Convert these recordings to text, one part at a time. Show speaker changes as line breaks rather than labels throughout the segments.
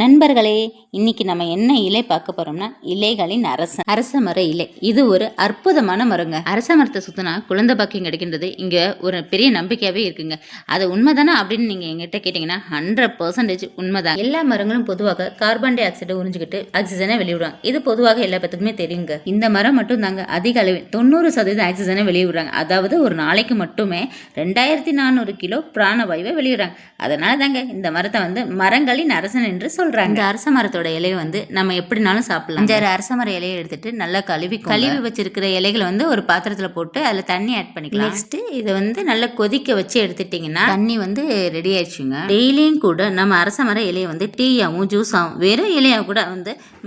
நண்பர்களே, இன்னைக்கு நம்ம என்ன இலை பார்க்க போறோம்னா இலைகளின் அரச மர இலை. இது ஒரு அற்புதமான மரங்க. அரச மரத்தை சுத்தினா குழந்தை பாக்கியம் கிடைக்கின்றது இங்க ஒரு பெரிய நம்பிக்கையாவே இருக்குங்க. அது உண்மைதானே அப்படின்னு நீங்க எங்கிட்ட கேட்டீங்கன்னா 100% உண்மைதான். எல்லா மரங்களும் பொதுவாக கார்பன் டை ஆக்சைடை உறிஞ்சிக்கிட்டு ஆக்சிஜனை வெளியிடுறாங்க. இது பொதுவாக எல்லா பேத்துக்குமே தெரியுங்க. இந்த மரம் மட்டும் தாங்க அதிக அளவில் 90% ஆக்சிஜனை வெளியிடுறாங்க. அதாவது ஒரு நாளைக்கு மட்டுமே 2400 கிலோ பிராணவாயுவை வெளியிடுறாங்க. அதனால தாங்க இந்த மரத்தை மரங்களின் அரசன் என்று சொல்றாங்க. இந்த அரச மரத்தோட இலையை நம்ம எப்படினாலும் சாப்பிடலாம். 5-6 அரச மர இலையை எடுத்துட்டு நல்லா கழுவி வச்சிருக்கிற இலைகளை ஒரு பாத்திரத்துல போட்டு அதுல தண்ணி ஆட் பண்ணிக்கலாம். நெக்ஸ்ட் இதை நல்லா கொதிக்க வச்சு எடுத்துட்டீங்கன்னா தண்ணி ரெடி ஆயிடுச்சுங்க. டெய்லியும் கூட நம்ம அரச மர இலையை டீயாவும் ஜூஸாவும் வெறும் இலையா கூட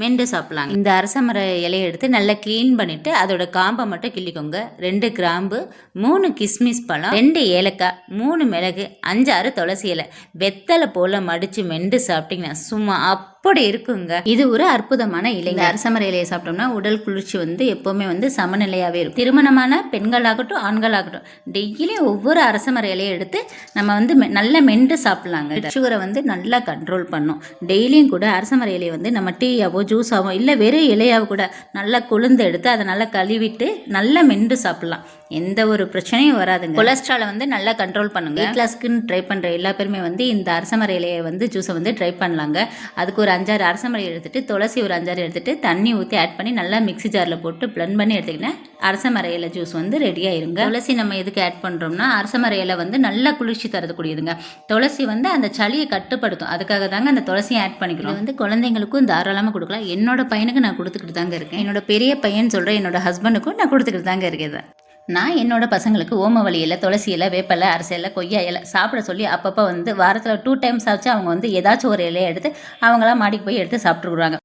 மெண்டு சாப்பிடலாம். இந்த அரச மர இலையை எடுத்து நல்லா கிளீன் பண்ணிட்டு அதோட காம்பை மட்டும் கிள்ளிக்கோங்க. 2 கிராம்பு, 3 கிஸ்மிஸ் பழம், 2 ஏலக்காய், 3 மிளகு, 5-6 துளசி இலை, வெத்தலை போல மடிச்சு மெண்டு சாப்பிட்டீங்கன்னா சும்மா அப்படி இருக்குங்க. இது ஒரு அற்புதமான இலை. அரசமர இலையை சாப்பிட்டோம்னா உடல் குளிர்ச்சி எப்பவுமே சமநிலையாவே இருக்கும். திருமணமான பெண்களாகட்டும் ஆண்களாகட்டும் டெய்லியும் ஒவ்வொரு அரசமர இலையை எடுத்து நம்ம நல்லா மென்று சாப்பிடலாங்க. சுகரை நல்லா கண்ட்ரோல் பண்ணும். டெய்லியும் கூட அரசமர இலையை நம்ம டீயாவோ ஜூஸாவோ இல்லை வெறும் இலையாவோ கூட நல்லா கொழுந்து எடுத்து அதை நல்லா கழுவிட்டு நல்லா மென்று சாப்பிடலாம். எந்த ஒரு பிரச்சனையும் வராதுங்க. கொலஸ்ட்ராலை நல்லா கண்ட்ரோல் பண்ணுங்க. வெயிட் லாஸ்க்குன்னு ட்ரை பண்ற எல்லா பேருமே இந்த அரசமர இலையை ஜூஸை ட்ரை பண்ணலாங்க. அதுக்கு ஒரு 5-6 அரசமரை எடுத்துட்டு துளசி ஒரு 5-6 எடுத்துட்டு தண்ணி ஊற்றி ஆட் பண்ணி நல்லா மிக்ஸி ஜாரில் போட்டு பிளண்ட் பண்ணி எடுத்துக்கிட்டா அரசமர இலை ஜூஸ் ரெடி ஆயிருங்க. துளசி நம்ம எதுக்கு ஆட் பண்ணுறோம்னா அரசமர இலை நல்லா குளிர்ச்சி தரக்கூடியதுங்க. துளசி அந்த சளியை கட்டுப்படுத்தும். அதுக்காக தாங்க அந்த துளசியை ஆட் பண்ணிக்கிறோம். குழந்தைங்களுக்கும் தாராளமாக கொடுக்கலாம். என்னோட பையனுக்கு நான் கொடுத்துக்கிட்டு தாங்க இருக்கேன். என்னோட பெரிய பையன் சொல்கிறேன், என்னோட ஹஸ்பண்டுக்கும் நான் கொடுத்துக்கிட்டு தாங்க இருக்கேன். நான் என்னோட பசங்களுக்கு ஓமவல்லி இலை, துளசி இலை, வேப்பலை, அரச இலை, கொய்யா இலை சாப்பிட சொல்லி அப்பப்போ வாரத்தில் 2 டைம்ஸ் ஆச்சு அவங்க ஏதாச்சும் ஒரு இலையை எடுத்து அவங்களாம் மாடிக்கு போய் எடுத்து சாப்பிட்டுருக்குறாங்க.